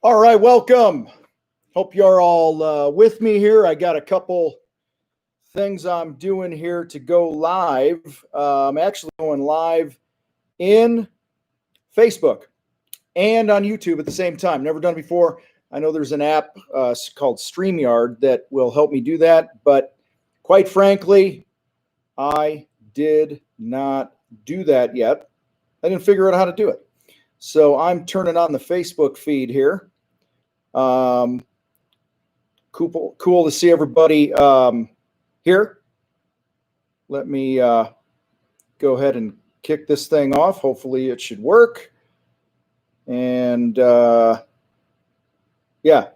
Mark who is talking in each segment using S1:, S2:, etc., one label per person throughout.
S1: All right, welcome. Hope you're all with me here. I got a couple things I'm doing here to go live. I'm actually going live in Facebook and on YouTube at the same time. Never done before. I know there's an app called StreamYard that will help me do that, but quite frankly, I did not do that yet. I didn't figure out how to do it. So I'm turning on the Facebook feed here. Cool to see everybody here. Let me go ahead and kick this thing off. Hopefully it should work. And yeah,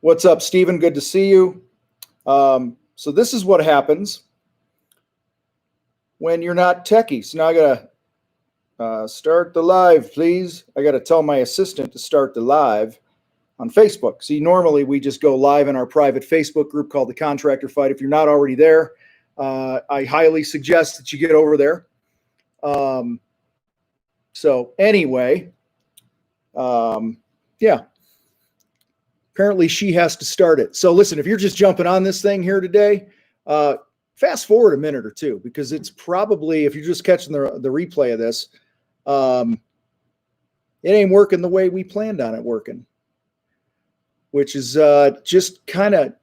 S1: what's up, Stephen? Good to see you. So this is what happens when you're not techie. So now I gotta start the live, please. I gotta tell my assistant to start the live on Facebook. See, normally we just go live in our private Facebook group called the Contractor Fight. If you're not already there, I highly suggest that you get over there. So anyway, yeah, apparently she has to start it. So listen, if you're just jumping on this thing here today, fast forward a minute or two, because it's probably, if you're just catching the replay of this, it ain't working the way we planned on it working, which is just kind of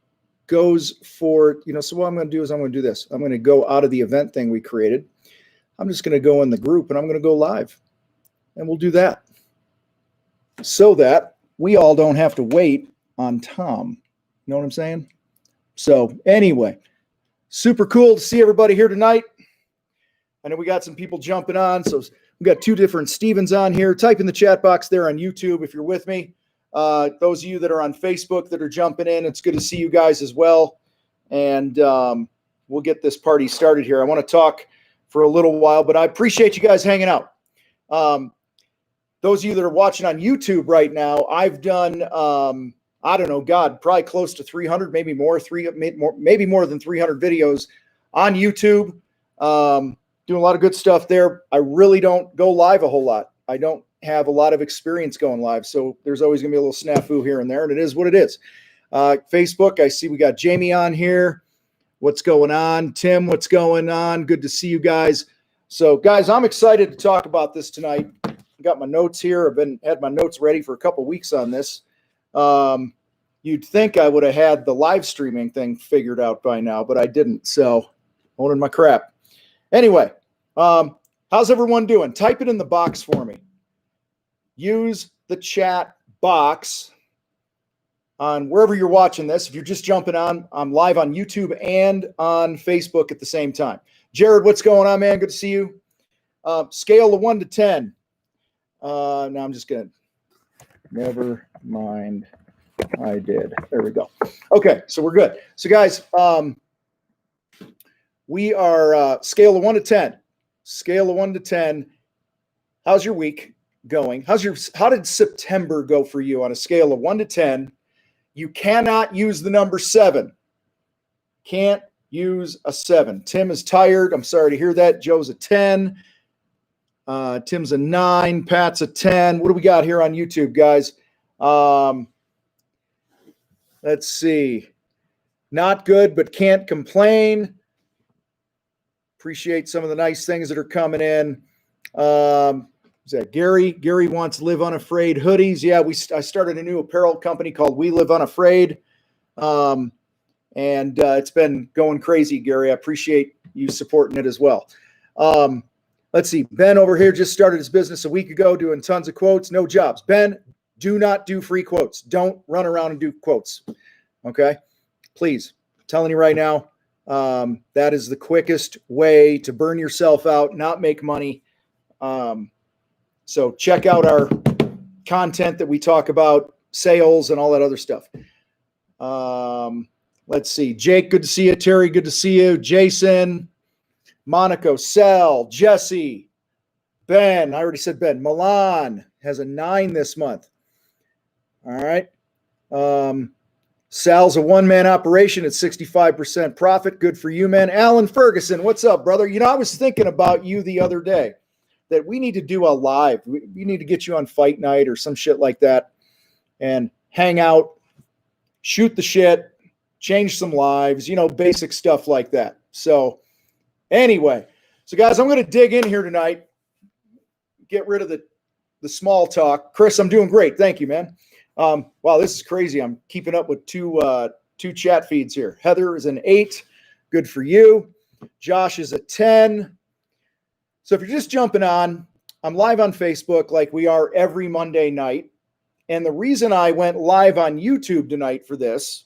S1: goes for, so what I'm going to do is I'm going to do this. I'm going to go out of the event thing we created. I'm just going to go in the group and I'm going to go live, and we'll do that so that we all don't have to wait on Tom. You know what I'm saying? So anyway, super cool to see everybody here tonight. I know we got some people jumping on. So we got two different Stevens on here. Type in the chat box there on YouTube if you're with me. Those of you that are on Facebook that are jumping in, it's good to see you guys as well. And we'll get this party started here. I want to talk for a little while, but I appreciate you guys hanging out. Those of you that are watching on YouTube right now, I've done, I don't know, probably close to 300, maybe more, maybe more than 300 videos on YouTube. Doing a lot of good stuff there. I really don't go live a whole lot. I don't have a lot of experience going live, so there's always going to be a little snafu here and there, and it is what it is. Facebook, I see we got Jamie on here. What's going on? Tim, what's going on? Good to see you guys. So, guys, I'm excited to talk about this tonight. I got my notes here. I've had my notes ready for a couple weeks on this. You'd think I would have had the live streaming thing figured out by now, but I didn't. So, owning my crap. Anyway, how's everyone doing? Type it in the box for me. Use the chat box on wherever you're watching this. If you're just jumping on, I'm live on YouTube and on Facebook at the same time. Jared, what's going on, man? Good to see you. Scale of 1 to 10. Now I'm just going to, never mind. I did. There we go. Okay, so we're good. So guys, we are scale of 1 to 10. Scale of 1 to 10. How's your week going? How did September go for you on a scale of 1 to 10? You cannot use the number 7. Can't use a 7. Tim is tired. I'm sorry to hear that. Joe's a 10. Tim's a 9. Pat's a 10. What do we got here on YouTube, guys? Let's see. Not good, but can't complain. Appreciate some of the nice things that are coming in. Is that Gary? Gary wants Live Unafraid hoodies. Yeah, I started a new apparel company called We Live Unafraid. And it's been going crazy, Gary. I appreciate you supporting it as well. Let's see. Ben over here just started his business a week ago doing tons of quotes. No jobs. Ben, do not do free quotes. Don't run around and do quotes. Okay? Please. I'm telling you right now, that is the quickest way to burn yourself out, not make money. So check out our content that we talk about, sales and all that other stuff. Let's see. Jake, good to see you. Terry, good to see you. Jason, Monaco, Sal, Jesse, Ben. I already said Ben. Milan has a 9 this month. All right. Sal's a one-man operation at 65% profit. Good for you, man. Alan Ferguson, what's up, brother? I was thinking about you the other day, that we need to do a live. We need to get you on Fight Night or some shit like that. and hang out, shoot the shit, change some lives, basic stuff like that. So anyway, guys, I'm going to dig in here tonight, get rid of the small talk. Chris, I'm doing great. Thank you, man. Wow, this is crazy. I'm keeping up with two chat feeds here. Heather is an 8. Good for you. Josh is a 10. So if you're just jumping on, I'm live on Facebook like we are every Monday night. And the reason I went live on YouTube tonight for this,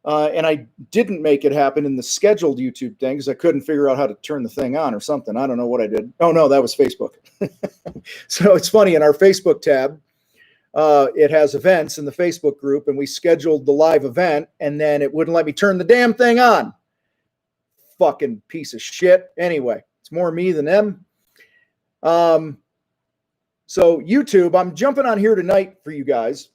S1: and I didn't make it happen in the scheduled YouTube thing because I couldn't figure out how to turn the thing on or something. I don't know what I did. Oh, no, that was Facebook. So it's funny, in our Facebook tab, it has events in the Facebook group, and we scheduled the live event, and then it wouldn't let me turn the damn thing on. Fucking piece of shit. Anyway, it's more me than them. So YouTube, I'm jumping on here tonight for you guys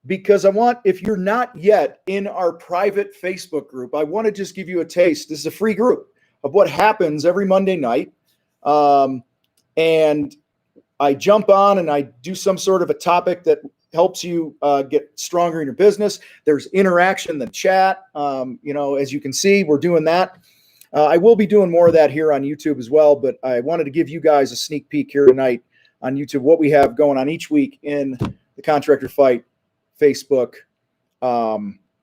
S1: because I want, if you're not yet in our private Facebook group, I want to just give you a taste. This is a free group of what happens every Monday night. And I jump on and I do some sort of a topic that helps you get stronger in your business. There's interaction in the chat. As you can see, we're doing that. I will be doing more of that here on YouTube as well, but I wanted to give you guys a sneak peek here tonight on YouTube, what we have going on each week in the Contractor Fight Facebook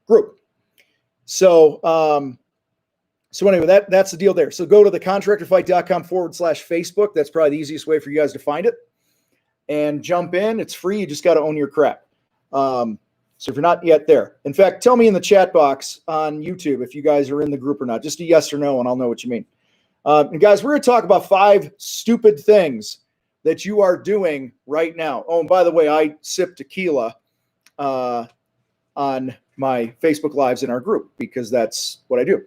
S1: group. So anyway, that's the deal there. So go to thecontractorfight.com/Facebook. That's probably the easiest way for you guys to find it. And jump in. It's free. You just got to own your crap. So if you're not yet there, in fact, tell me in the chat box on YouTube if you guys are in the group or not. Just a yes or no, and I'll know what you mean. And guys, we're going to talk about 5 stupid things that you are doing right now. Oh, and by the way, I sip tequila on my Facebook Lives in our group because that's what I do.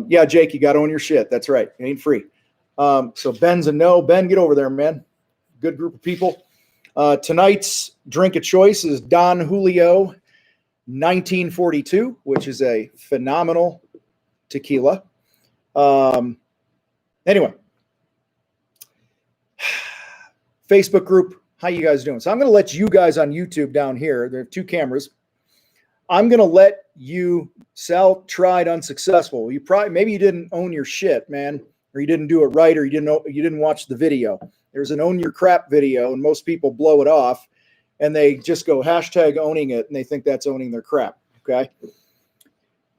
S1: Yeah, Jake, you got to own your shit. That's right. It ain't free. So Ben's a no. Ben, get over there, man. Good group of people. Tonight's drink of choice is Don Julio 1942, which is a phenomenal tequila. Anyway, Facebook group, how you guys doing? So I'm going to let you guys on YouTube down here. There are 2 cameras. I'm going to let you sell, tried, unsuccessful. Maybe you didn't own your shit, man, or you didn't do it right, or you didn't watch the video. There's an own your crap video, and most people blow it off, and they just go hashtag owning it, and they think that's owning their crap. Okay.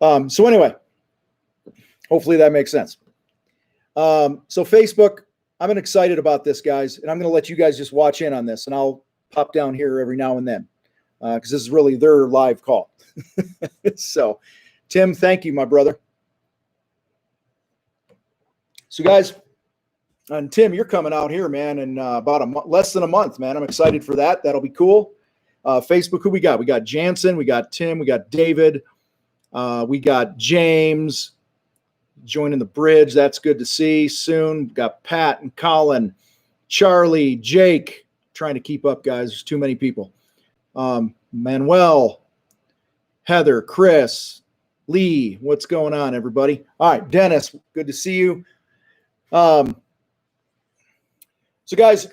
S1: So anyway, hopefully that makes sense. So Facebook, I'm excited about this, guys, and I'm going to let you guys just watch in on this, and I'll pop down here every now and then because this is really their live call. So, Tim, thank you, my brother. So, guys. And Tim, you're coming out here, man, in about less than a month, man. I'm excited for that. That'll be cool. Facebook, who we got? We got Jansen, we got Tim, we got David, we got James joining the bridge. That's good to see. Soon, we got Pat and Colin, Charlie, Jake. Trying to keep up, guys. There's too many people. Manuel, Heather, Chris, Lee. What's going on, everybody? All right, Dennis, good to see you. So, guys,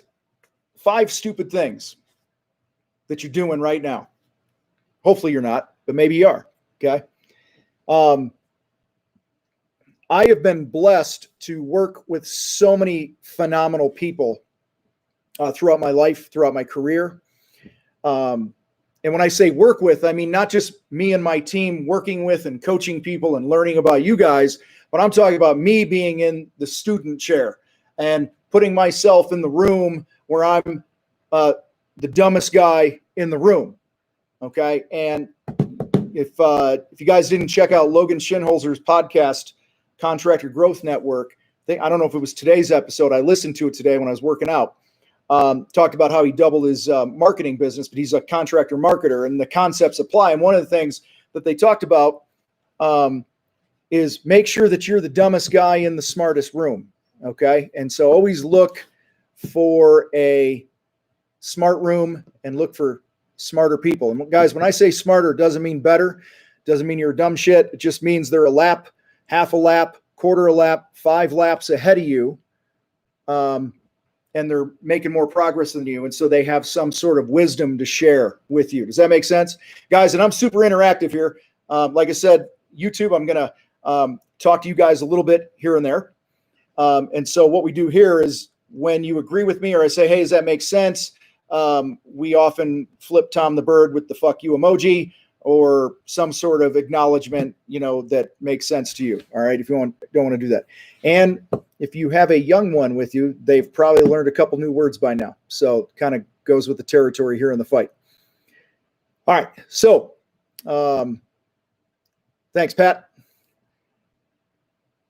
S1: 5 stupid things that you're doing right now. Hopefully you're not, but maybe you are, okay? I have been blessed to work with so many phenomenal people throughout my life, throughout my career. And when I say work with, I mean not just me and my team working with and coaching people and learning about you guys, but I'm talking about me being in the student chair and putting myself in the room where I'm the dumbest guy in the room, okay? And if you guys didn't check out Logan Shinholzer's podcast, Contractor Growth Network, I don't know if it was today's episode. I listened to it today when I was working out. Talked about how he doubled his marketing business, but he's a contractor marketer, and the concepts apply. And one of the things that they talked about is make sure that you're the dumbest guy in the smartest room. Okay. And so always look for a smart room and look for smarter people. And guys, when I say smarter, it doesn't mean better. It doesn't mean you're a dumb shit. It just means they're a lap, half a lap, quarter a lap, 5 laps ahead of you. and they're making more progress than you. And so they have some sort of wisdom to share with you. Does that make sense? Guys, and I'm super interactive here. Like I said, YouTube, I'm going to talk to you guys a little bit here and there. And so what we do here is when you agree with me or I say, hey, does that make sense? We often flip Tom the Bird with the fuck you emoji or some sort of acknowledgement, that makes sense to you. All right. If you don't want to do that. And if you have a young one with you, they've probably learned a couple new words by now. So kind of goes with the territory here in the fight. All right. So thanks, Pat.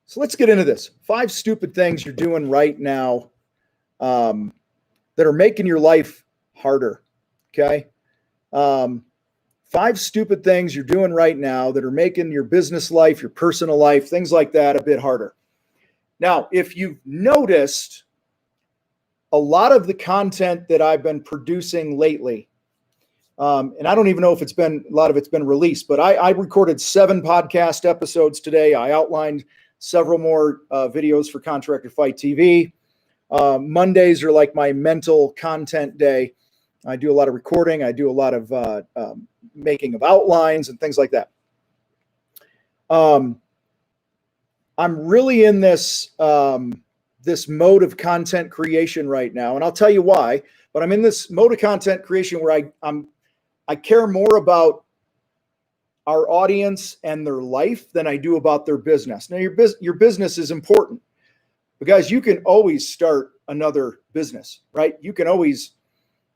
S1: So let's get into this. 5 stupid things you're doing right now that are making your life harder. Okay. 5 stupid things you're doing right now that are making your business life, your personal life, things like that a bit harder. Now, if you've noticed, a lot of the content that I've been producing lately, and I don't even know if a lot of it's been released, but I recorded 7 podcast episodes today. I outlined several more videos for Contractor Fight TV. Mondays are like my mental content day. I do a lot of recording. I do a lot of making of outlines and things like that. I'm really in this this mode of content creation right now, and I'll tell you why. But I'm in this mode of content creation where I care more about our audience and their life than I do about their business. Now, your business is important, but guys, you can always start another business, right? You can always.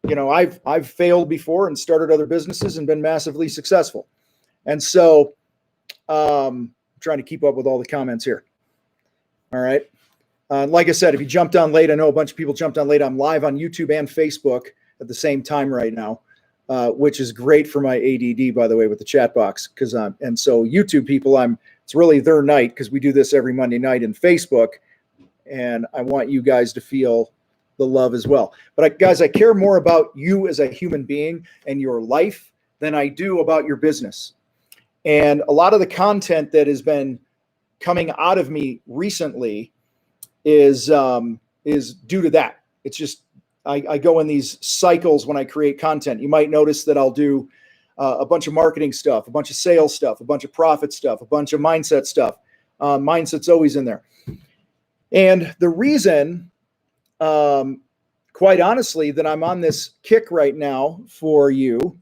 S1: I've failed before and started other businesses and been massively successful. And so I'm trying to keep up with all the comments here. All right. Like I said, if you jumped on late, I know a bunch of people jumped on late. I'm live on YouTube and Facebook at the same time right now, which is great for my ADD, by the way, with the chat box. And so YouTube people, it's really their night because we do this every Monday night in Facebook. And I want you guys to feel the love as well. But guys, I care more about you as a human being and your life than I do about your business. And a lot of the content that has been coming out of me recently is due to that. It's just, I go in these cycles when I create content. You might notice that I'll do a bunch of marketing stuff, a bunch of sales stuff, a bunch of profit stuff, a bunch of mindset stuff. Mindset's always in there. And the reason, quite honestly, that I'm on this kick right now for you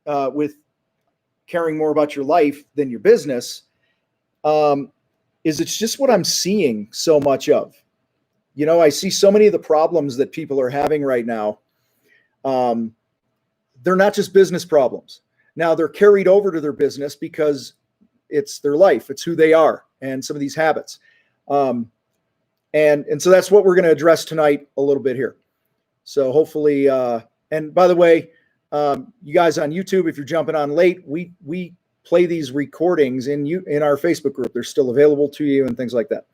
S1: with caring more about your life than your business is it's just what I'm seeing so much of. I see so many of the problems that people are having right now. They're not just business problems. Now they're carried over to their business because it's their life. It's who they are and some of these habits. And so that's what we're going to address tonight a little bit here. So hopefully, and by the way, you guys on YouTube, if you're jumping on late, we play these recordings in our Facebook group. They're still available to you and things like that.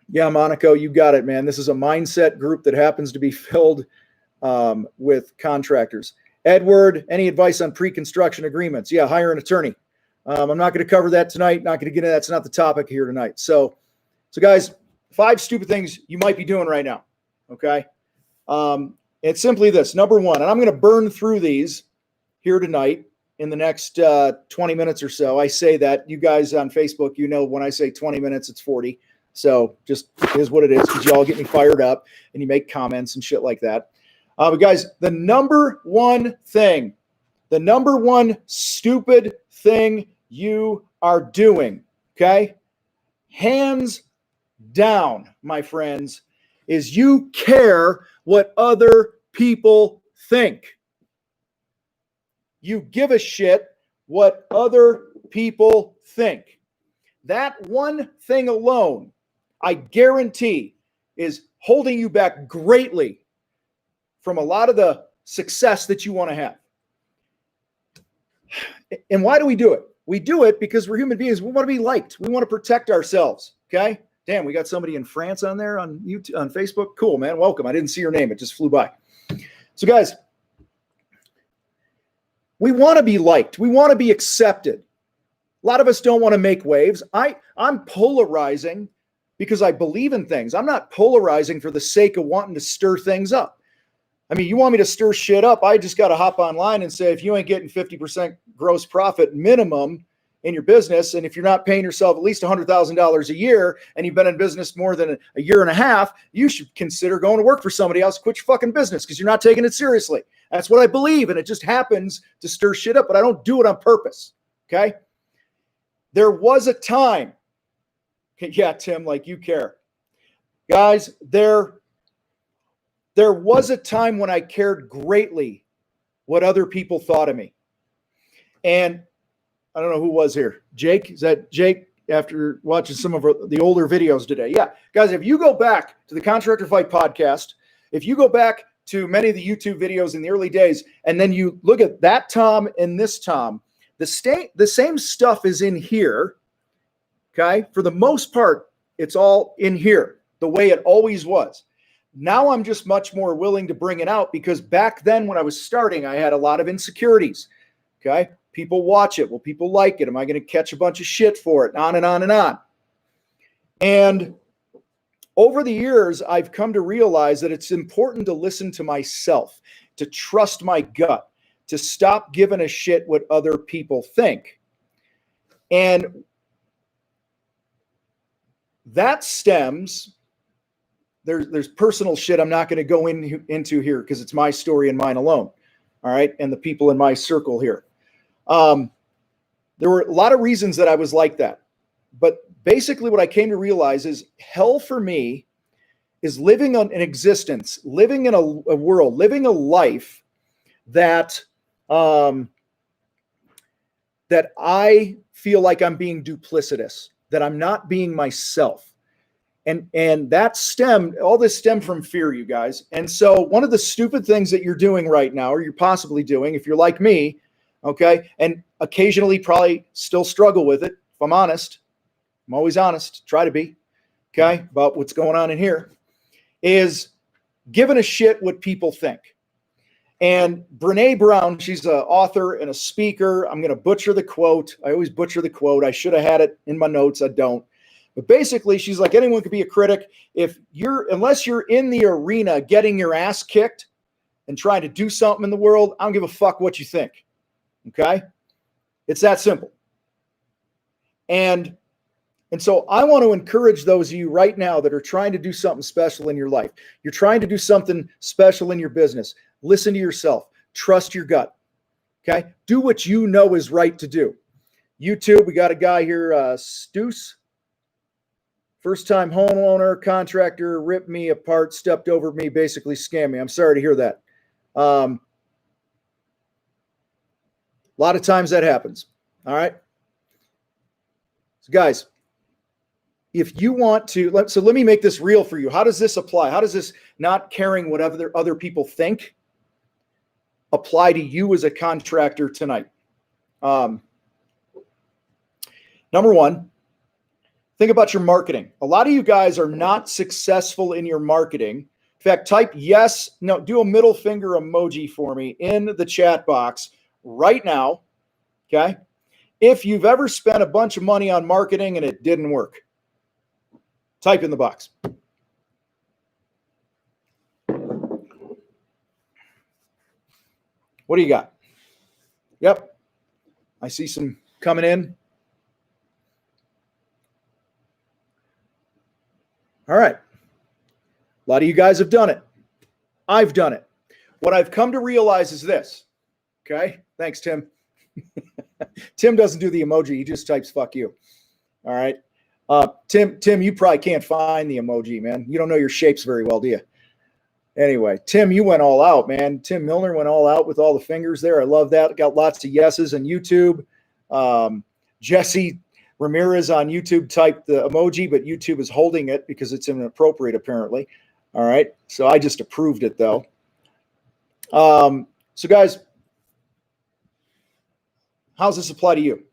S1: Yeah, Monaco, you got it, man. This is a mindset group that happens to be filled with contractors. Edward, any advice on pre-construction agreements? Yeah, hire an attorney. I'm not going to cover that tonight. Not going to get into that. It's not the topic here tonight. So guys, 5 stupid things you might be doing right now. Okay. It's simply this. Number 1, and I'm going to burn through these here tonight in the next 20 minutes or so. I say that. You guys on Facebook, when I say 20 minutes, it's 40. So just is what it is because you all get me fired up and you make comments and shit like that. But guys, the number 1 stupid thing you are doing, okay? Hands down, my friends, is you care what other people think. You give a shit what other people think. That one thing alone, I guarantee, is holding you back greatly from a lot of the success that you want to have. And why do we do it? We do it because we're human beings. We want to be liked. We want to protect ourselves. Okay. Damn, we got somebody in France on there on YouTube, on Facebook. Cool, man. Welcome. I didn't see your name. It just flew by. So guys, we want to be liked. We want to be accepted. A lot of us don't want to make waves. I'm polarizing because I believe in things. I'm not polarizing for the sake of wanting to stir things up. I mean, you want me to stir shit up, I just got to hop online and say, if you ain't getting 50% gross profit minimum in your business, and if you're not paying yourself at least $100,000 a year, and you've been in business more than a year and a half, you should consider going to work for somebody else, quit your fucking business, because you're not taking it seriously. That's what I believe, and it just happens to stir shit up, but I don't do it on purpose, okay? There was a time, yeah, Tim, like you care. Guys, there was a time when I cared greatly what other people thought of me. And I don't know who was here. Jake? Is that Jake after watching some of the older videos today? Yeah. Guys, if you go back to the Contractor Fight podcast, if you go back to many of the YouTube videos in the early days, and then you look at that Tom and this Tom, the same stuff is in here, okay? For the most part, it's all in here, the way it always was. Now I'm just much more willing to bring it out, because back then when I was starting, I had a lot of insecurities, okay? People watch it. Will people like it? Am I going to catch a bunch of shit for it? On and on and on. And over the years, I've come to realize that it's important to listen to myself, to trust my gut, to stop giving a shit what other people think. And that stems, there's personal shit I'm not going to go into here because it's my story and mine alone, all right, and the people in my circle here. There were a lot of reasons that I was like that. But basically what I came to realize is hell for me is living on an existence, living in a world, living a life that that I feel like I'm being duplicitous, that I'm not being myself. And that all this stemmed from fear, you guys. And so one of the stupid things that you're doing right now, or you're possibly doing, if you're like me, okay, and occasionally probably still struggle with it, if I'm honest, I'm always honest, try to be, okay, about what's going on in here, is giving a shit what people think. And Brene Brown, she's an author and a speaker. I'm going to butcher the quote. I always butcher the quote. I should have had it in my notes. I don't. But basically, she's like, anyone could be a critic. Unless you're in the arena getting your ass kicked and trying to do something in the world, I don't give a fuck what you think. Okay? It's that simple. And so I want to encourage those of you right now that are trying to do something special in your life. You're trying to do something special in your business. Listen to yourself. Trust your gut. Okay? Do what you know is right to do. YouTube, we got a guy here, Stoos. First-time homeowner, contractor, ripped me apart, stepped over me, basically scammed me. I'm sorry to hear that. A lot of times that happens. All right? So guys, if you want to, let me make this real for you. How does this apply? How does this not caring what other people think apply to you as a contractor tonight? Number one, think about your marketing. A lot of you guys are not successful in your marketing. In fact, type yes, no, do a middle finger emoji for me in the chat box right now, okay? If you've ever spent a bunch of money on marketing and it didn't work, type in the box. What do you got? Yep. I see some coming in. All right. A lot of you guys have done it. I've done it. What I've come to realize is this. Okay. Thanks, Tim. Tim doesn't do the emoji. He just types fuck you. All right. Tim, you probably can't find the emoji, man. You don't know your shapes very well, do you? Anyway, Tim, you went all out, man. Tim Milner went all out with all the fingers there. I love that. Got lots of yeses on YouTube. Jesse Ramirez on YouTube typed the emoji, but YouTube is holding it because it's inappropriate, apparently. All right. So I just approved it, though. So, guys, how's this apply to you?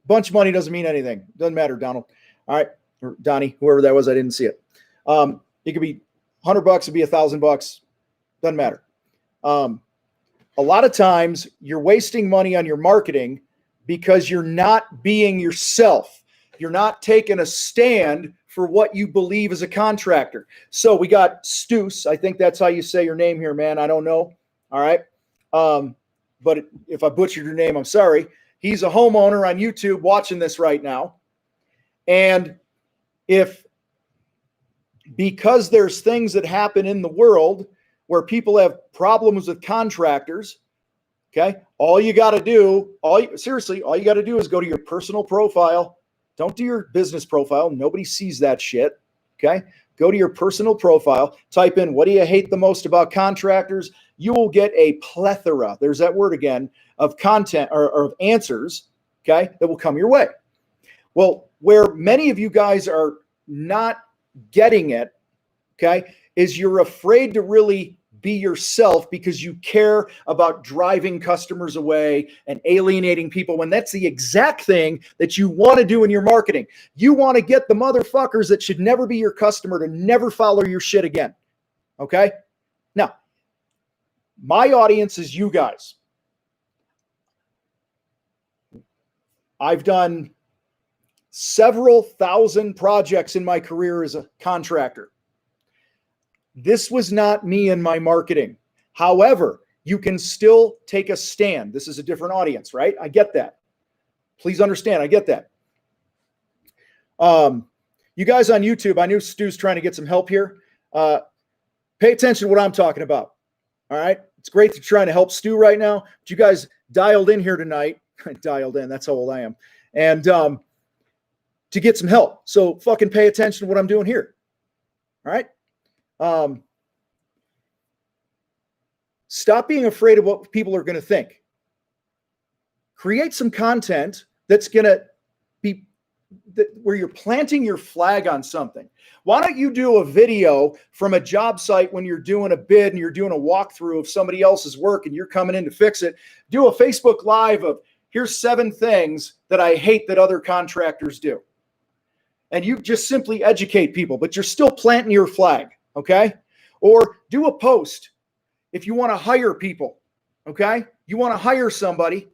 S1: Bunch of money doesn't mean anything. Doesn't matter, Donald. All right. Or Donnie, whoever that was, I didn't see it. It could be $100, it'd be $1,000. Doesn't matter. A lot of times you're wasting money on your marketing because you're not being yourself. You're not taking a stand for what you believe as a contractor. So we got Stoos. I think that's how you say your name here, man. I don't know. All right. But if I butchered your name, I'm sorry. He's a homeowner on YouTube watching this right now. And because there's things that happen in the world where people have problems with contractors, okay, all you got to do is go to your personal profile. Don't do your business profile. Nobody sees that shit, okay? Go to your personal profile, type in, what do you hate the most about contractors? You will get a plethora, there's that word again, of content or of answers, okay, that will come your way. Well, where many of you guys are not getting it, okay, is you're afraid to really be yourself because you care about driving customers away and alienating people, when that's the exact thing that you want to do in your marketing. You want to get the motherfuckers that should never be your customer to never follow your shit again. Okay? Now, my audience is you guys. I've done several thousand projects in my career as a contractor. This was not me in my marketing. However, you can still take a stand. This is a different audience, right? I get that. Please understand, I get that. You guys on YouTube, I knew Stu's trying to get some help here. Pay attention to what I'm talking about. All right? It's great that you're trying to help Stu right now, but you guys dialed in here tonight. Dialed in, that's how old I am. And to get some help. So fucking pay attention to what I'm doing here. All right? Stop being afraid of what people are going to think. Create some content that's going to be where you're planting your flag on something. Why don't you do a video from a job site when you're doing a bid and you're doing a walkthrough of somebody else's work and you're coming in to fix it? Do a Facebook Live of, here's 7 things that I hate that other contractors do. And you just simply educate people, but you're still planting your flag. Okay? Or do a post if you want to hire people. Okay? You want to hire somebody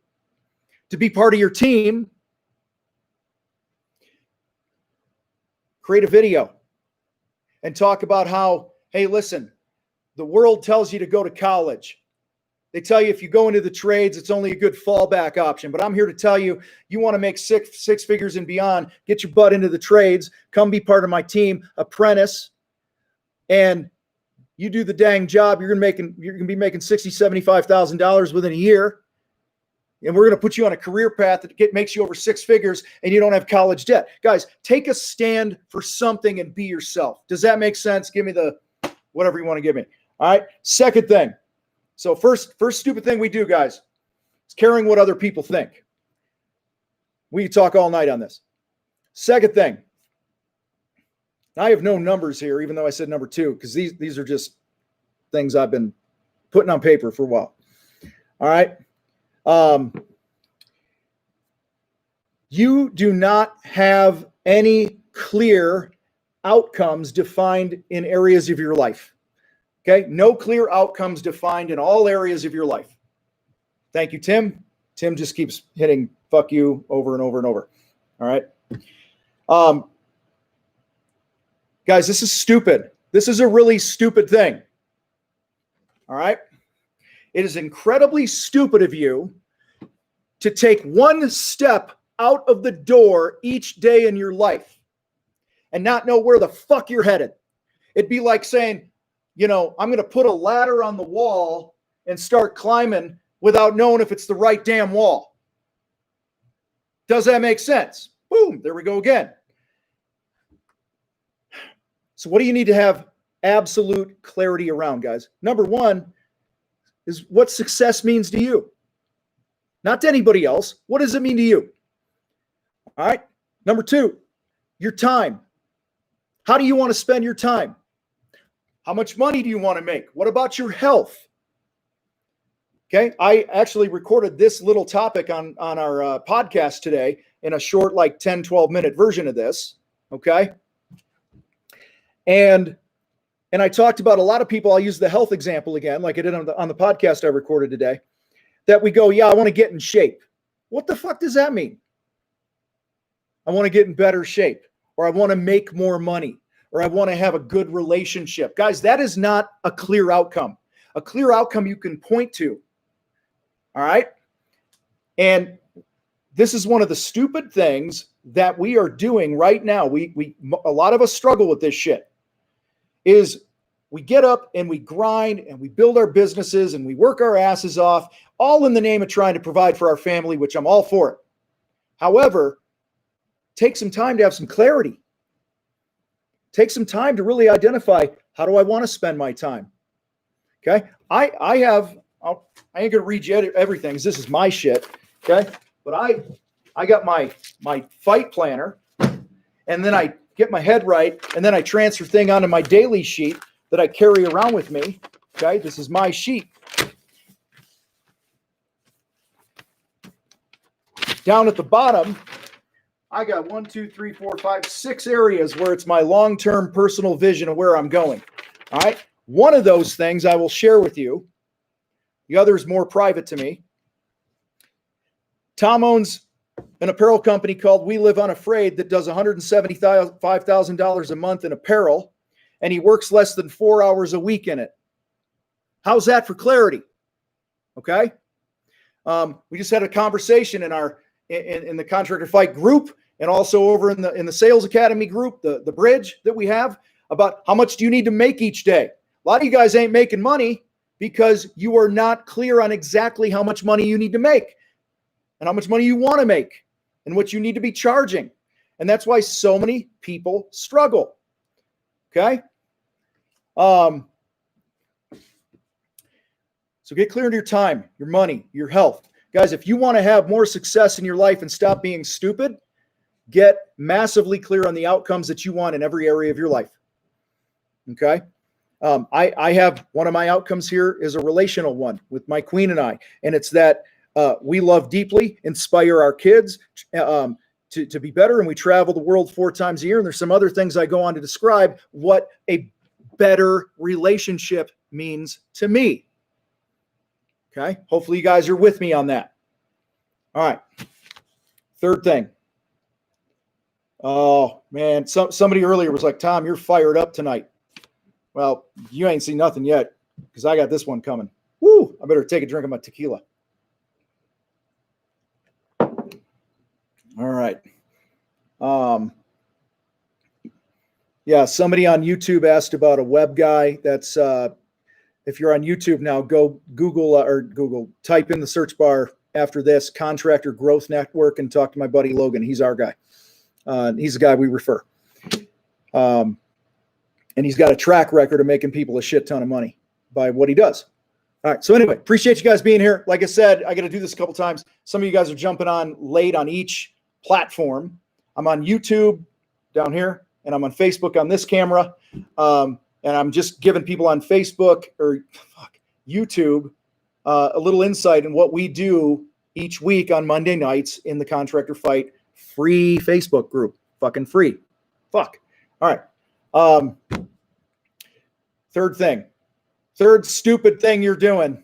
S1: to be part of your team. Create a video and talk about how, hey, listen, the world tells you to go to college. They tell you if you go into the trades, it's only a good fallback option. But I'm here to tell you, you want to make six figures and beyond, get your butt into the trades, come be part of my team, apprentice. And you do the dang job, you're going to be making $60,000, $75,000 within a year. And we're going to put you on a career path that makes you over 6 figures and you don't have college debt. Guys, take a stand for something and be yourself. Does that make sense? Give me the whatever you want to give me. All right. Second thing. So first stupid thing we do, guys, is caring what other people think. We can talk all night on this. Second thing. I have no numbers here, even though I said number 2, because these are just things I've been putting on paper for a while. All right. You do not have any clear outcomes defined in areas of your life. Okay. No clear outcomes defined in all areas of your life. Thank you, Tim. Tim just keeps hitting fuck you over and over and over. All right. Guys, this is stupid. This is a really stupid thing. All right. It is incredibly stupid of you to take one step out of the door each day in your life and not know where the fuck you're headed. It'd be like saying, I'm going to put a ladder on the wall and start climbing without knowing if it's the right damn wall. Does that make sense? Boom, there we go again. So what do you need to have absolute clarity around, guys? Number 1 is what success means to you. Not to anybody else. What does it mean to you? All right. Number 2, your time. How do you want to spend your time? How much money do you want to make? What about your health? Okay. I actually recorded this little topic on our podcast today in a short, 10, 12-minute version of this. Okay. And I talked about a lot of people. I'll use the health example again, like I did on the podcast I recorded today, that we go, yeah, I want to get in shape. What the fuck does that mean? I want to get in better shape. or I want to make more money, or I want to have a good relationship. Guys, that is not a clear outcome. A clear outcome you can point to. All right? And this is one of the stupid things that we are doing right now. A lot of us struggle with this shit. Is we get up and we grind and we build our businesses and we work our asses off, all in the name of trying to provide for our family, which I'm all for it. However, take some time to have some clarity. Take some time to really identify, how do I want to spend my time? Okay. I ain't going to read you everything, because this is my shit. Okay. But I got my fight planner, and then I get my head right, and then I transfer thing onto my daily sheet that I carry around with me. Okay. This is my sheet. Down at the bottom, I got 6 areas where it's my long-term personal vision of where I'm going. All right. One of those things I will share with you. The other is more private to me. Tom owns an apparel company called We Live Unafraid that does $175,000 a month in apparel, and he works less than 4 hours a week in it. How's that for clarity? Okay. We just had a conversation in the Contractor Fight group, and also over in the Sales Academy group, the bridge that we have, about how much do you need to make each day. A lot of you guys ain't making money because you are not clear on exactly how much money you need to make and how much money you want to make and what you need to be charging. And that's why so many people struggle. Okay. So get clear on your time, your money, your health. Guys, if you want to have more success in your life and stop being stupid, get massively clear on the outcomes that you want in every area of your life. Okay. I have one of my outcomes here is a relational one with my queen and I, and it's that we love deeply, inspire our kids to be better, and we travel the world 4 times a year. And there's some other things I go on to describe what a better relationship means to me. Okay. Hopefully you guys are with me on that. All right. Third thing. Oh man. Somebody earlier was like, Tom, you're fired up tonight. Well, you ain't seen nothing yet, because I got this one coming. Woo! I better take a drink of my tequila. All right. Yeah, somebody on YouTube asked about a web guy. That's if you're on YouTube now, go Google, type in the search bar after this, Contractor Growth Network, and talk to my buddy Logan. He's our guy. He's the guy we refer. And he's got a track record of making people a shit ton of money by what he does. All right. So anyway, appreciate you guys being here. Like I said, I got to do this a couple times. Some of you guys are jumping on late on each platform. I'm on YouTube down here, and I'm on Facebook on this camera. And I'm just giving people on Facebook or YouTube a little insight in what we do each week on Monday nights in the Contractor Fight free Facebook group. Fucking free. Fuck. All right. Third stupid thing you're doing.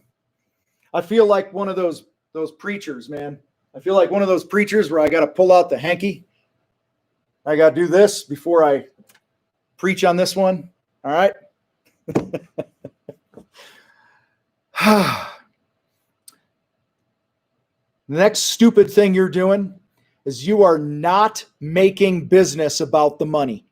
S1: I feel like one of those preachers, man. I feel like one of those preachers where I got to pull out the hanky. I got to do this before I preach on this one. All right. The next stupid thing you're doing is you are not making business about the money.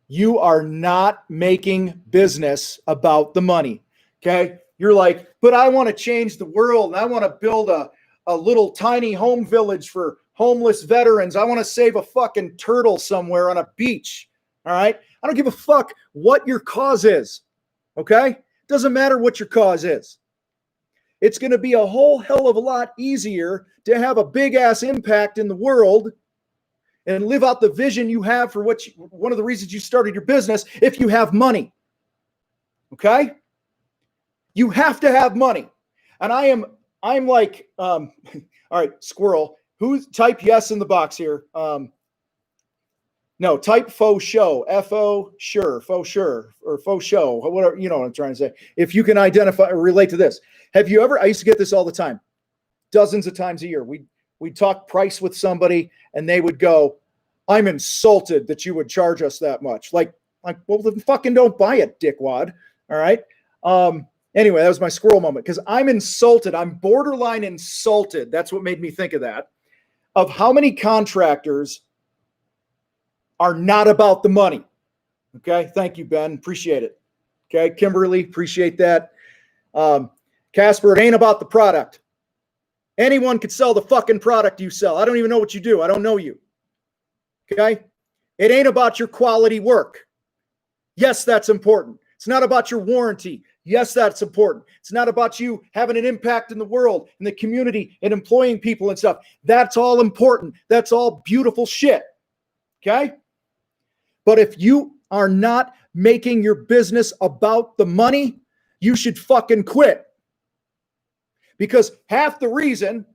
S1: You are not making business about the money. Okay. You're like, but I want to change the world, and I want to build a little tiny home village for homeless veterans. I want to save a fucking turtle somewhere on a beach. All right. I don't give a fuck what your cause is. Okay. Doesn't matter what your cause is. It's going to be a whole hell of a lot easier to have a big ass impact in the world and live out the vision you have for one of the reasons you started your business if you have money. Okay? You have to have money. And I'm like, all right, squirrel, type yes in the box here. No, type faux show, F-O, sure, faux sure, or faux show, whatever, you know what I'm trying to say. If you can identify or relate to this. Have you ever, I used to get this all the time, dozens of times a year. we'd talk price with somebody and they would go, I'm insulted that you would charge us that much. Like, well, then fucking don't buy it, dickwad. All right. Anyway, that was my squirrel moment because I'm insulted. I'm borderline insulted. That's what made me think of that. Of how many contractors are not about the money. Okay. Thank you, Ben. Appreciate it. Okay. Kimberly, appreciate that. Casper, it ain't about the product. Anyone could sell the fucking product you sell. I don't even know what you do. I don't know you. Okay. It ain't about your quality work. Yes, that's important. It's not about your warranty. Yes, that's important. It's not about you having an impact in the world, in the community, and employing people and stuff. That's all important. That's all beautiful shit. Okay? But if you are not making your business about the money, you should fucking quit. Because half the reason,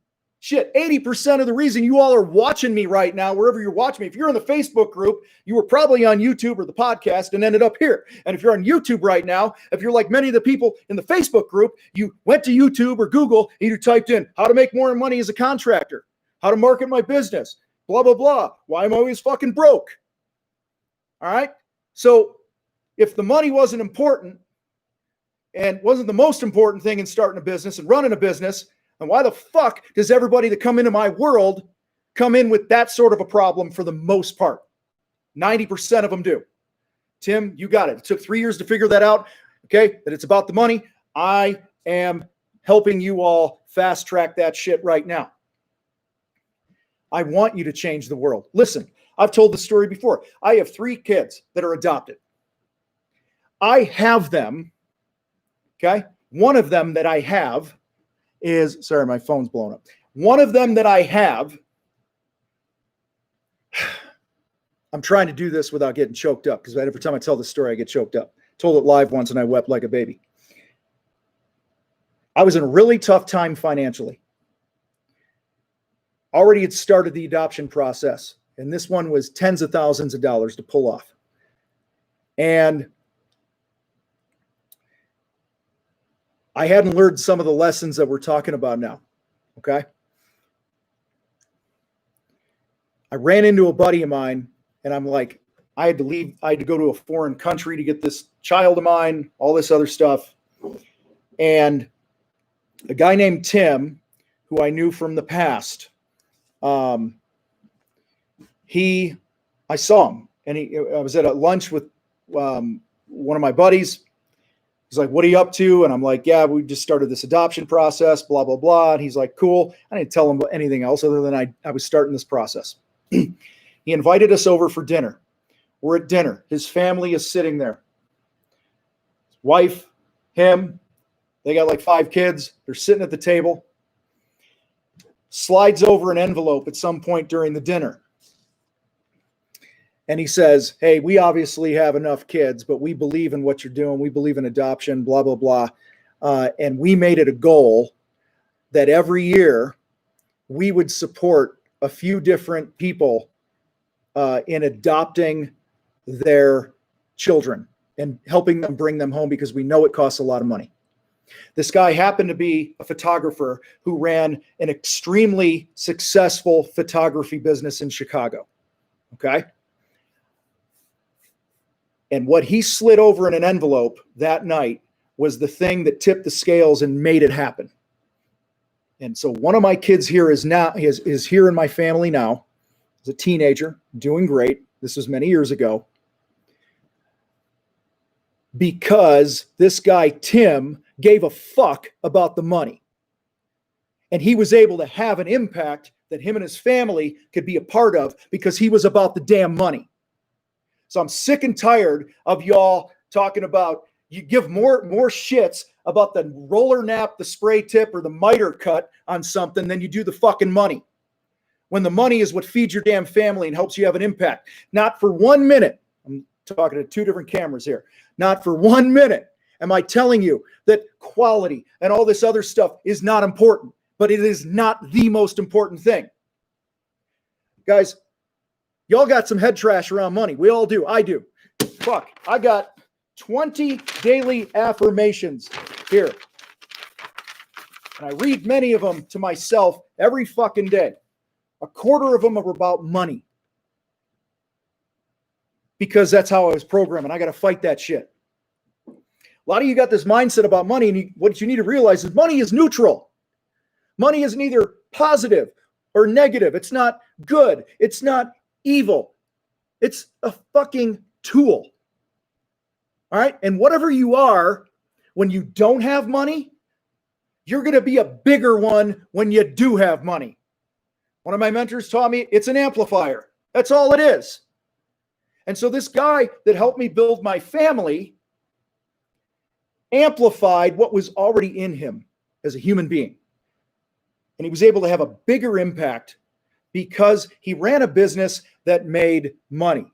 S1: 80% of the reason you all are watching me right now, wherever you're watching me, if you're in the Facebook group, you were probably on YouTube or the podcast and ended up here. And if you're on YouTube right now, if you're like many of the people in the Facebook group, you went to YouTube or Google and you typed in how to make more money as a contractor, how to market my business, blah, blah, blah. Why am I always fucking broke? All right. So if the money wasn't important and wasn't the most important thing in starting a business and running a business, and why the fuck does everybody that come into my world come in with that sort of a problem for the most part? 90% of them do. Tim, you got it. It took 3 years to figure that out. Okay, that it's about the money. I am helping you all fast track that shit right now. I want you to change the world. Listen, I've told the story before. I have 3 kids that are adopted. I have them. Okay, one of them that I have is, sorry, my phone's blowing up. One of them that I have, I'm trying to do this without getting choked up because every time I tell the story, I get choked up. Told it live once and I wept like a baby. I was in a really tough time financially. Already had started the adoption process, and this one was tens of thousands of dollars to pull off. And I hadn't learned some of the lessons that we're talking about now, okay? I ran into a buddy of mine, and I'm like, I had to leave. I had to go to a foreign country to get this child of mine, all this other stuff. And a guy named Tim, who I knew from the past, I saw him, and I was at a lunch with one of my buddies. He's like, what are you up to? And I'm like, yeah, we just started this adoption process, blah, blah, blah. And he's like, cool. I didn't tell him anything else other than I was starting this process. He invited us over for dinner. We're at dinner. His family is sitting there. His wife, him, they got like 5 kids. They're sitting at the table. Slides over an envelope at some point during the dinner. And he says, hey, we obviously have enough kids, but we believe in what you're doing. We believe in adoption, blah, blah, blah. And we made it a goal that every year we would support a few different people in adopting their children and helping them bring them home because we know it costs a lot of money. This guy happened to be a photographer who ran an extremely successful photography business in Chicago. Okay. And what he slid over in an envelope that night was the thing that tipped the scales and made it happen. And so one of my kids here is here in my family now. He's a teenager, doing great. This was many years ago. Because this guy, Tim, gave a fuck about the money. And he was able to have an impact that him and his family could be a part of because he was about the damn money. So I'm sick and tired of y'all talking about, you give more shits about the roller nap, the spray tip, or the miter cut on something than you do the fucking money. When the money is what feeds your damn family and helps you have an impact. Not for 1 minute. I'm talking to 2 different cameras here. Not for 1 minute am I telling you that quality and all this other stuff is not important, but it is not the most important thing. Guys, y'all got some head trash around money. We all do. I do. Fuck. I got 20 daily affirmations here. And I read many of them to myself every fucking day. A quarter of them are about money. Because that's how I was programmed, and I got to fight that shit. A lot of you got this mindset about money, and what you need to realize is money is neutral. Money is neither positive or negative. It's not good. It's not evil. It's a fucking tool. All right? And whatever you are, when you don't have money, you're going to be a bigger one when you do have money. One of my mentors taught me it's an amplifier. That's all it is. And so this guy that helped me build my family amplified what was already in him as a human being. And he was able to have a bigger impact because he ran a business that made money.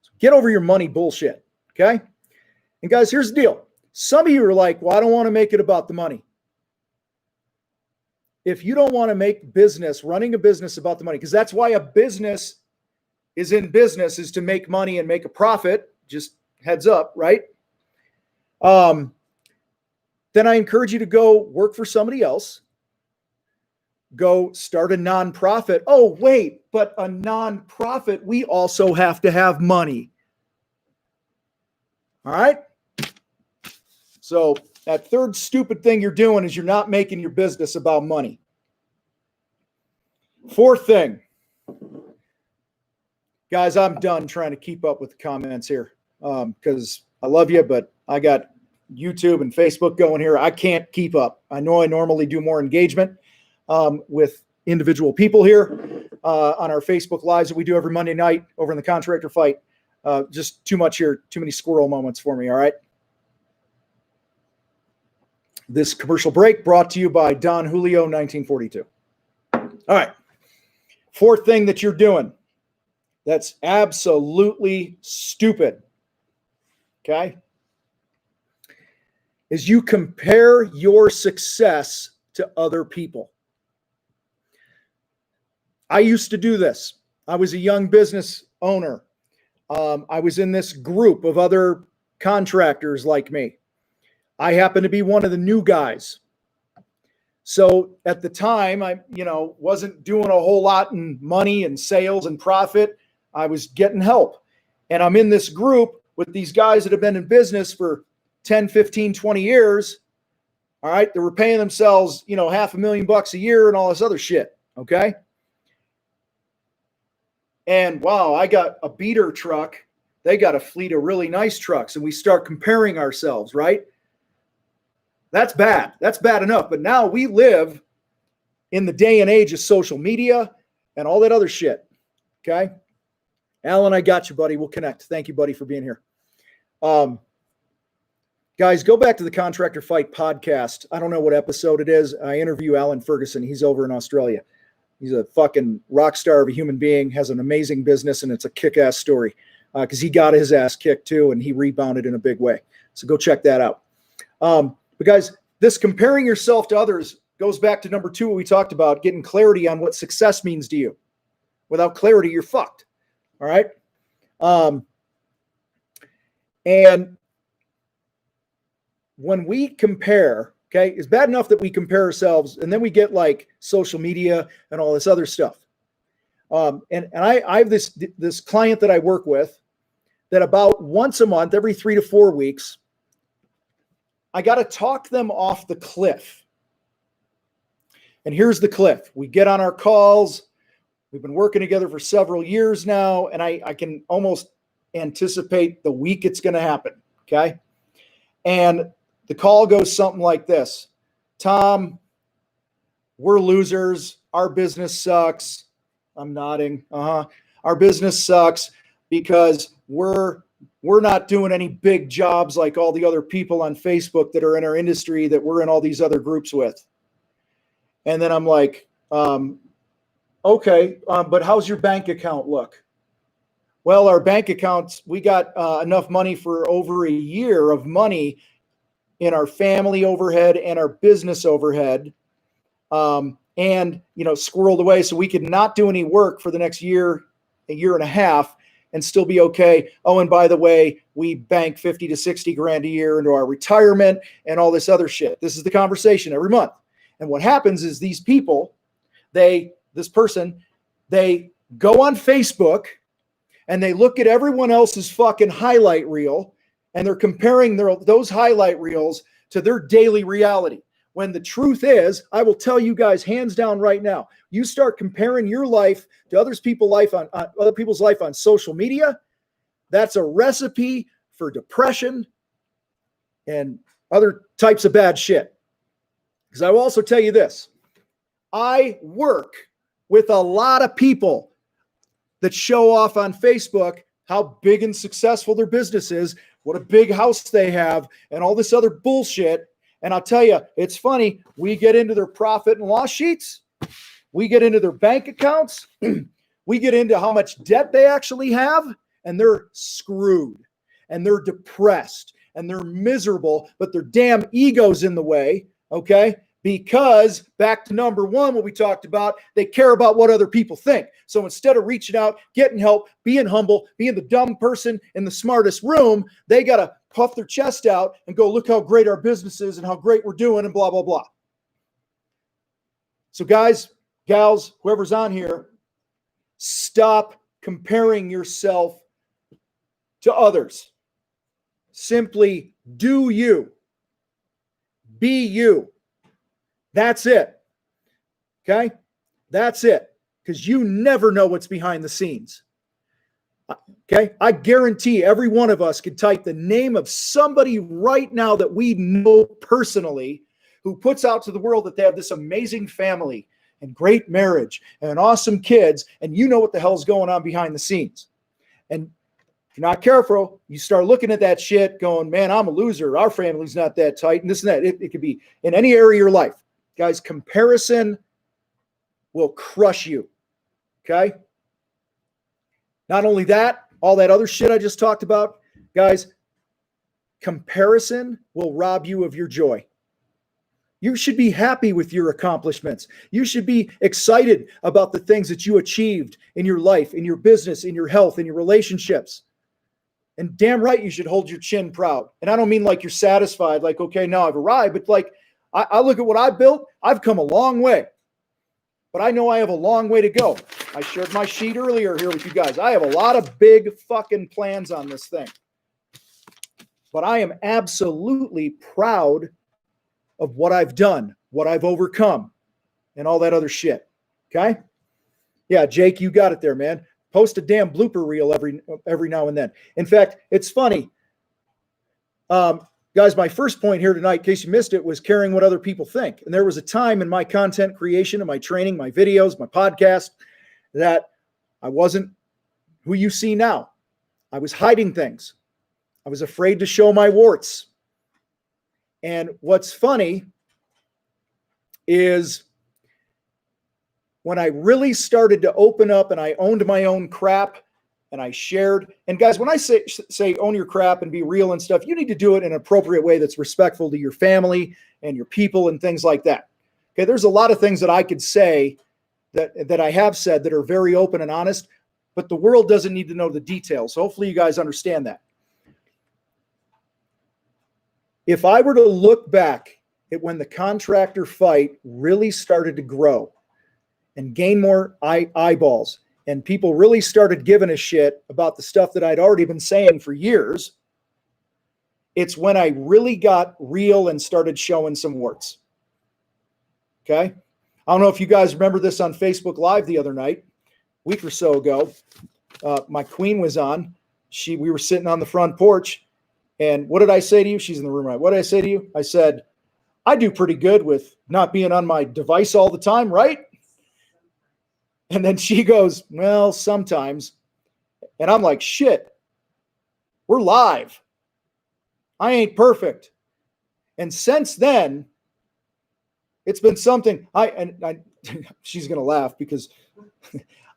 S1: So get over your money bullshit, okay? And guys, here's the deal. Some of you are like, well, I don't want to make it about the money. If you don't want to make running a business about the money, because that's why a business is in business, is to make money and make a profit, just heads up, right? Then I encourage you to go work for somebody else. Go start a nonprofit. Oh, wait, but a nonprofit, we also have to have money. All right? So that third stupid thing you're doing is you're not making your business about money. Fourth thing. Guys, I'm done trying to keep up with the comments here because I love you, but I got YouTube and Facebook going here. I can't keep up. I know I normally do more engagement with individual people here on our Facebook Lives that we do every Monday night over in the Contractor Fight. Just too much here, too many squirrel moments for me, all right? This commercial break brought to you by Don Julio, 1942. All right. Fourth thing that you're doing. That's absolutely stupid, okay, is you compare your success to other people. I used to do this. I was a young business owner. I was in this group of other contractors like me. I happened to be one of the new guys. So at the time, I wasn't doing a whole lot in money and sales and profit. I was getting help. And I'm in this group with these guys that have been in business for 10, 15, 20 years. All right. They were paying themselves, $500,000 a year and all this other shit. Okay. And wow, I got a beater truck. They got a fleet of really nice trucks. And we start comparing ourselves, right? That's bad. That's bad enough. But now we live in the day and age of social media and all that other shit. Okay. Alan, I got you, buddy. We'll connect. Thank you, buddy, for being here. Guys, go back to the Contractor Fight podcast. I don't know what episode it is. I interview Alan Ferguson. He's over in Australia. He's a fucking rock star of a human being, has an amazing business, and it's a kick-ass story because he got his ass kicked too, and he rebounded in a big way. So go check that out. But guys, this comparing yourself to others goes back to number 2, what we talked about, getting clarity on what success means to you. Without clarity, you're fucked. All right. And when we compare, okay, it's bad enough that we compare ourselves and then we get like social media and all this other stuff. And I have this client that I work with that about once a month, every 3 to 4 weeks, I got to talk them off the cliff. And here's the cliff. We get on our calls. We've been working together for several years now, and I can almost anticipate the week it's going to happen, okay? And the call goes something like this. Tom, we're losers. Our business sucks. I'm nodding. Our business sucks because we're not doing any big jobs like all the other people on Facebook that are in our industry that we're in all these other groups with. And then I'm like, okay, but how's your bank account look? Well, our bank accounts, we got enough money for over a year of money in our family overhead and our business overhead, and squirreled away so we could not do any work for the next year, a year and a half, and still be okay. Oh, and by the way, we bank 50 to 60 grand a year into our retirement and all this other shit. This is the conversation every month. And what happens is these people, this person, they go on Facebook and they look at everyone else's fucking highlight reel, and they're comparing those highlight reels to their daily reality. When the truth is, I will tell you guys hands down right now, you start comparing your life to other people's life on social media, that's a recipe for depression and other types of bad shit. Because I will also tell you this, I work with a lot of people that show off on Facebook how big and successful their business is, what a big house they have, and all this other bullshit. And I'll tell you, it's funny. We get into their profit and loss sheets. We get into their bank accounts. We get into how much debt they actually have, and they're screwed, and they're depressed, and they're miserable, but their damn ego's in the way, okay? Because back to number one, what we talked about, they care about what other people think. So instead of reaching out, getting help, being humble, being the dumb person in the smartest room, they got to puff their chest out and go, look how great our business is and how great we're doing and blah, blah, blah. So guys, gals, whoever's on here, stop comparing yourself to others. Simply do you. Be you. That's it. Okay? That's it. Because you never know what's behind the scenes. Okay? I guarantee every one of us could type the name of somebody right now that we know personally who puts out to the world that they have this amazing family and great marriage and awesome kids, and you know what the hell's going on behind the scenes. And if you're not careful, you start looking at that shit going, man, I'm a loser. Our family's not that tight, and this and that. It could be in any area of your life. Guys, comparison will crush you, okay? Not only that, all that other shit I just talked about, guys, comparison will rob you of your joy. You should be happy with your accomplishments. You should be excited about the things that you achieved in your life, in your business, in your health, in your relationships. And damn right you should hold your chin proud. And I don't mean like you're satisfied, like, okay, now I've arrived, but like, I look at what I built. I've come a long way, but I know I have a long way to go. I shared my sheet earlier here with you guys. I have a lot of big fucking plans on this thing, but I am absolutely proud of what I've done, what I've overcome, and all that other shit. Okay? Yeah, Jake, you got it there, man. Post a damn blooper reel every now and then. In fact, it's funny. Guys, my first point here tonight, in case you missed it, was caring what other people think. And there was a time in my content creation, in my training, my videos, my podcast, that I wasn't who you see now. I was hiding things. I was afraid to show my warts. And what's funny is when I really started to open up and I owned my own crap, and I shared. And guys, when I say own your crap and be real and stuff, you need to do it in an appropriate way that's respectful to your family and your people and things like that. Okay, there's a lot of things that I could say that I have said that are very open and honest, but the world doesn't need to know the details. So hopefully you guys understand that. If I were to look back at when the contractor fight really started to grow and gain more eyeballs, and people really started giving a shit about the stuff that I'd already been saying for years, it's when I really got real and started showing some warts. Okay? I don't know if you guys remember this on Facebook Live the other night, a week or so ago. My queen was on. We were sitting on the front porch, and what did I say to you? She's in the room, right? What did I say to you? I said, I do pretty good with not being on my device all the time, right? And then she goes, well, sometimes. And I'm like, shit, we're live. I ain't perfect. And since then, it's been something she's going to laugh because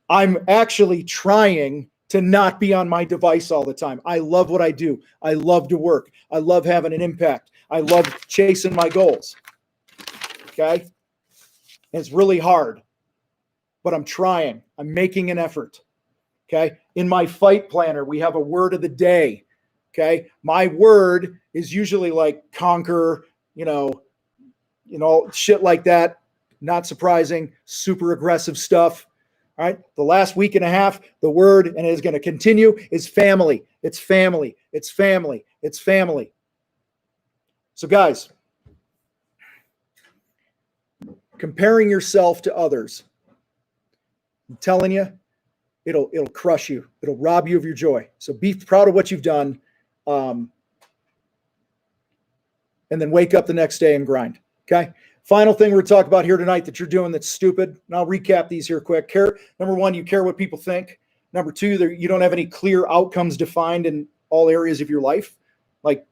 S1: I'm actually trying to not be on my device all the time. I love what I do. I love to work. I love having an impact. I love chasing my goals. Okay? And it's really hard. But I'm trying. I'm making an effort. Okay. In my fight planner, we have a word of the day. Okay. My word is usually like conquer, shit like that. not surprising, super aggressive stuff. All right. The last week and a half, the word, and it is going to continue, is family. It's family. It's family. It's family. So guys, comparing yourself to others, I'm telling you, it'll crush you. It'll rob you of your joy. So be proud of what you've done. And then wake up the next day and grind. Okay. Final thing we're going to talk about here tonight that you're doing that's stupid. And I'll recap these here quick. Number one, you care what people think. Number two, you don't have any clear outcomes defined in all areas of your life, like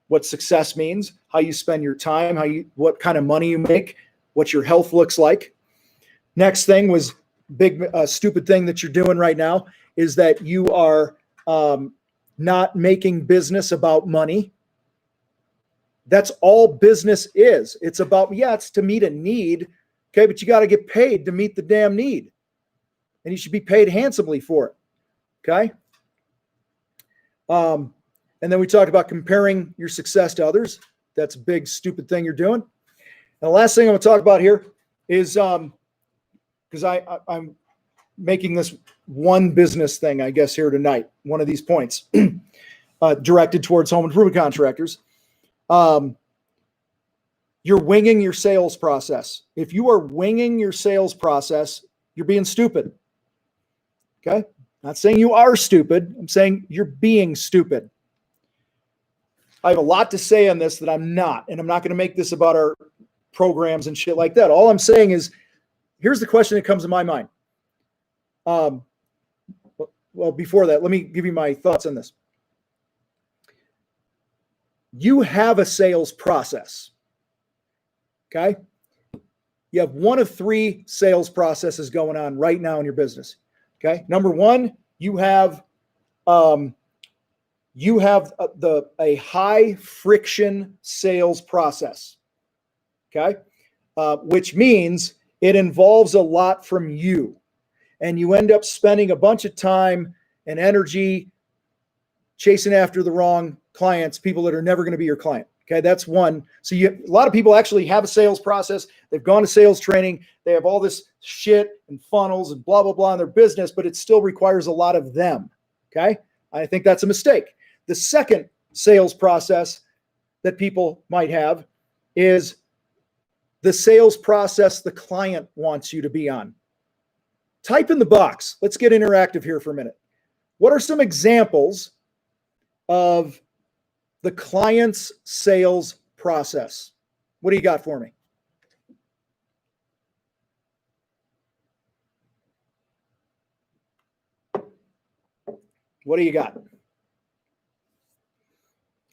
S1: what success means, how you spend your time, what kind of money you make, what your health looks like. Next thing was big stupid thing that you're doing right now is that you are not making business about money. That's all business is. It's about, it's to meet a need. Okay. But you got to get paid to meet the damn need. And you should be paid handsomely for it. Okay. And then we talked about comparing your success to others. That's a big, stupid thing you're doing. And the last thing I'm going to talk about here is, because I'm making this one business thing, I guess, here tonight, one of these points directed towards home improvement contractors. You're winging your sales process. If you are winging your sales process, you're being stupid. Okay. Not saying you are stupid. I'm saying you're being stupid. I have a lot to say on this that I'm not, and I'm not going to make this about our programs and shit like that. All I'm saying is, here's the question that comes to my mind. Well, before that, let me give you my thoughts on this. You have a sales process. Okay. You have one of three sales processes going on right now in your business. Okay. Number one, you have a high friction sales process. Okay. Which means it involves a lot from you, and you end up spending a bunch of time and energy chasing after the wrong clients, people that are never going to be your client. Okay. That's one. So a lot of people actually have a sales process. They've gone to sales training. They have all this shit and funnels and blah, blah, blah in their business, but it still requires a lot of them. Okay. I think that's a mistake. The second sales process that people might have is the sales process the client wants you to be on. Type in the box. Let's get interactive here for a minute. What are some examples of the client's sales process? What do you got for me? What do you got?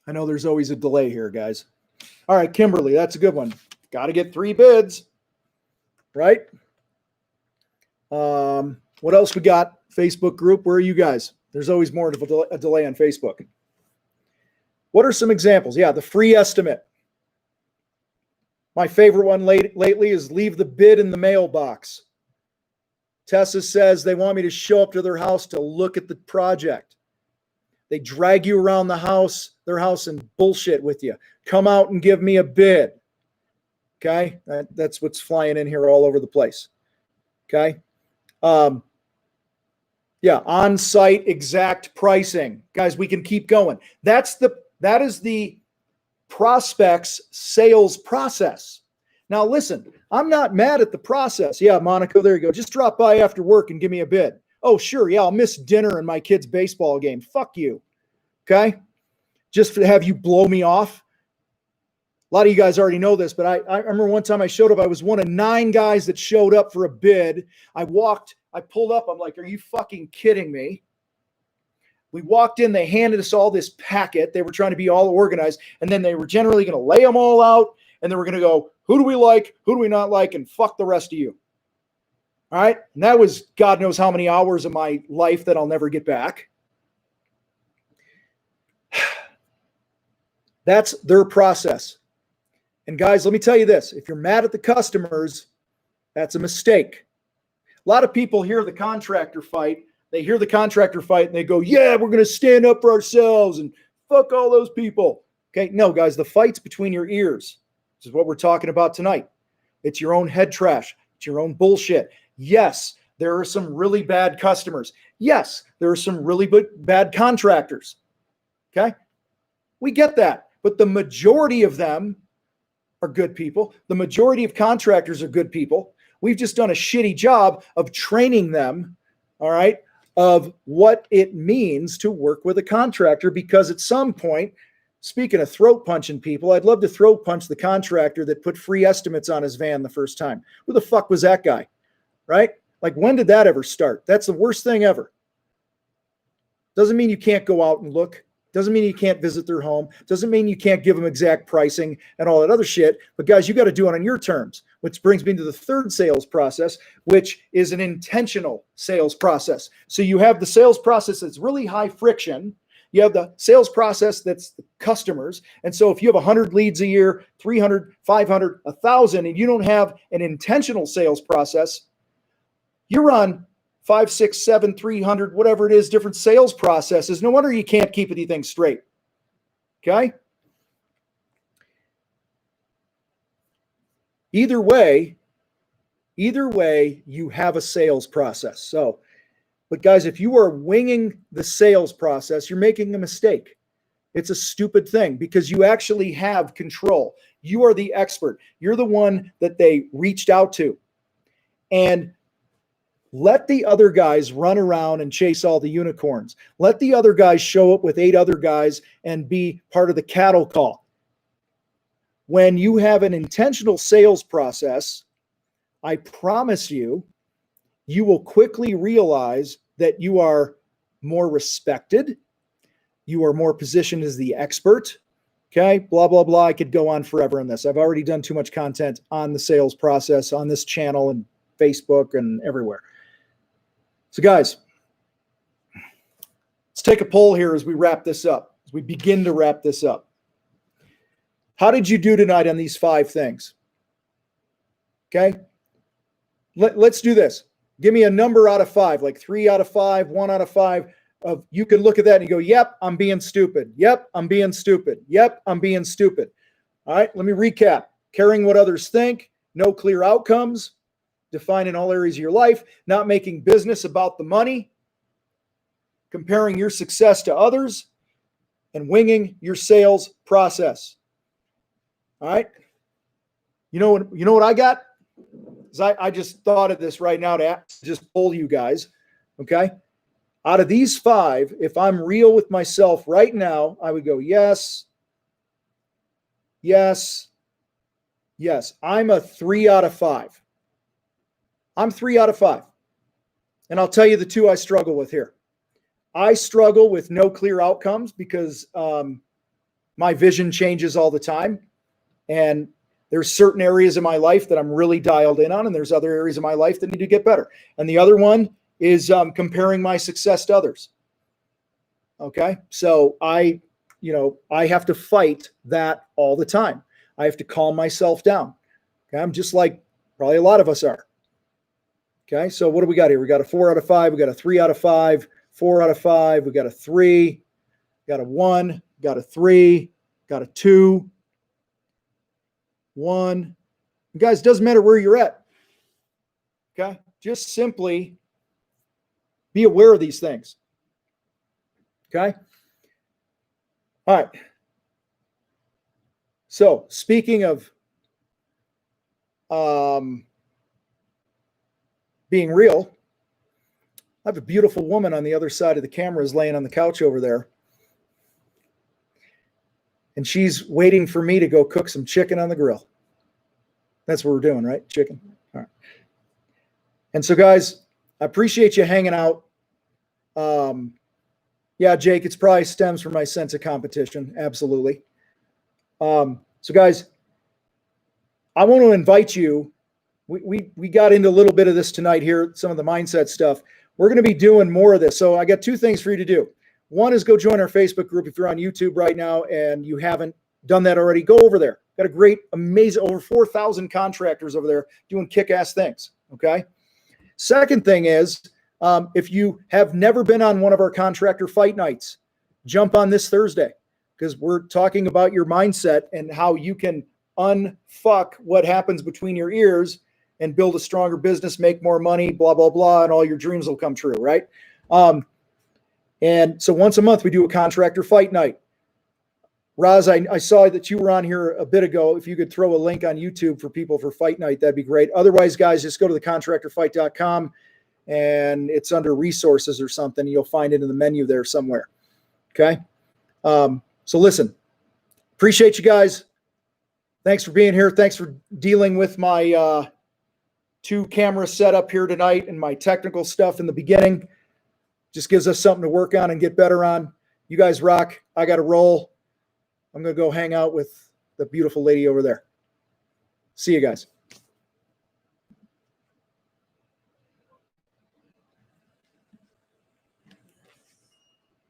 S1: I know there's always a delay here, guys. All right, Kimberly, that's a good one. Got to get 3 bids, right? What else we got? Facebook group, where are you guys? There's always more of a delay on Facebook. What are some examples? Yeah, the free estimate. My favorite one lately is leave the bid in the mailbox. Tessa says they want me to show up to their house to look at the project. They drag you around their house and bullshit with you. Come out and give me a bid. Okay? That's what's flying in here all over the place. Okay? Yeah, on-site exact pricing. Guys, we can keep going. That is the prospect's sales process. Now, listen, I'm not mad at the process. Yeah, Monica, there you go. Just drop by after work and give me a bid. Oh, sure. Yeah, I'll miss dinner and my kid's baseball game. Fuck you. Okay? Just to have you blow me off. A lot of you guys already know this, but I remember one time I showed up. I was one of 9 guys that showed up for a bid. I pulled up. I'm like, are you fucking kidding me? We walked in. They handed us all this packet. They were trying to be all organized. And then they were generally going to lay them all out. And they were going to go, who do we like? Who do we not like? And fuck the rest of you. All right. And that was God knows how many hours of my life that I'll never get back. That's their process. And guys, let me tell you this. If you're mad at the customers, that's a mistake. A lot of people hear the contractor fight. They hear the contractor fight and they go, yeah, we're going to stand up for ourselves and fuck all those people. Okay. No, guys, the fight's between your ears. This is what we're talking about tonight. It's your own head trash. It's your own bullshit. Yes, there are some really bad customers. Yes, there are some really bad contractors. Okay? We get that. But the majority of them are good people. The majority of contractors are good people. We've just done a shitty job of training them, all right, of what it means to work with a contractor, because at some point, speaking of throat punching people, I'd love to throat punch the contractor that put free estimates on his van the first time. Who the fuck was that guy, right? Like, when did that ever start? That's the worst thing ever. Doesn't mean you can't go out and look. Doesn't mean you can't visit their home. Doesn't mean you can't give them exact pricing and all that other shit. But guys, you got to do it on your terms, which brings me to the third sales process, which is an intentional sales process. So you have the sales process that's really high friction. You have the sales process that's the customers. And so if you have 100 leads a year, 300, 500, 1,000, and you don't have an intentional sales process, you're on 5, 6, 7, 300, whatever it is, different sales processes. No wonder you can't keep anything straight. Okay? Either way, you have a sales process. So, but guys, if you are winging the sales process, you're making a mistake. It's a stupid thing, because you actually have control. You are the expert. You're the one that they reached out to. And let the other guys run around and chase all the unicorns. Let the other guys show up with 8 other guys and be part of the cattle call. When you have an intentional sales process, I promise you, you will quickly realize that you are more respected. You are more positioned as the expert. Okay, blah, blah, blah. I could go on forever on this. I've already done too much content on the sales process on this channel and Facebook and everywhere. So guys, let's take a poll here as we wrap this up, as we begin to wrap this up. How did you do tonight on these 5 things? Okay. Let's do this. Give me a number out of 5, like 3 out of 5, 1 out of 5. Of you can look at that and you go, yep, I'm being stupid. Yep, I'm being stupid. Yep, I'm being stupid. All right, let me recap. Caring what others think, no clear outcomes, defining all areas of your life, not making business about the money, comparing your success to others, and winging your sales process. All right. You know what I got? I just thought of this right now to just poll you guys. Okay. Out of these 5, if I'm real with myself right now, I would go, yes, yes, yes. I'm a 3 out of 5. I'm 3 out of 5. And I'll tell you the 2 I struggle with here. I struggle with no clear outcomes because my vision changes all the time. And there's certain areas of my life that I'm really dialed in on, and there's other areas of my life that need to get better. And the other one is comparing my success to others. Okay. So I have to fight that all the time. I have to calm myself down. Okay. I'm just like probably a lot of us are. Okay, so what do we got here? We got a 4 out of 5. We got a 3 out of 5, 4 out of 5. We got a 3, got a 1, got a 3, got a 2, 1. And guys, it doesn't matter where you're at. Okay, just simply be aware of these things. Okay. All right. So speaking of being real, I have a beautiful woman on the other side of the camera is laying on the couch over there. And she's waiting for me to go cook some chicken on the grill. That's what we're doing, right? Chicken. All right. And so, guys, I appreciate you hanging out. Yeah, Jake, it's probably stems from my sense of competition. Absolutely. So, guys, I want to invite you. We got into a little bit of this tonight here, some of the mindset stuff. We're going to be doing more of this. So I got 2 things for you to do. One is go join our Facebook group. If you're on YouTube right now and you haven't done that already, go over there. Got a great, amazing, over 4,000 contractors over there doing kick-ass things, okay? Second thing is, if you have never been on one of our contractor fight nights, jump on this Thursday, because we're talking about your mindset and how you can unfuck what happens between your ears and build a stronger business, make more money, blah, blah, blah, and all your dreams will come true, right? And so once a month, we do a contractor fight night. Roz, I saw that you were on here a bit ago. If you could throw a link on YouTube for people for fight night, that'd be great. Otherwise, guys, just go to thecontractorfight.com and it's under resources or something. You'll find it in the menu there somewhere. Okay. So listen, appreciate you guys. Thanks for being here. Thanks for dealing with my 2 camera setup here tonight and my technical stuff in the beginning. Just gives us something to work on and get better on. You guys rock. I got to roll. I'm going to go hang out with the beautiful lady over there. See you guys.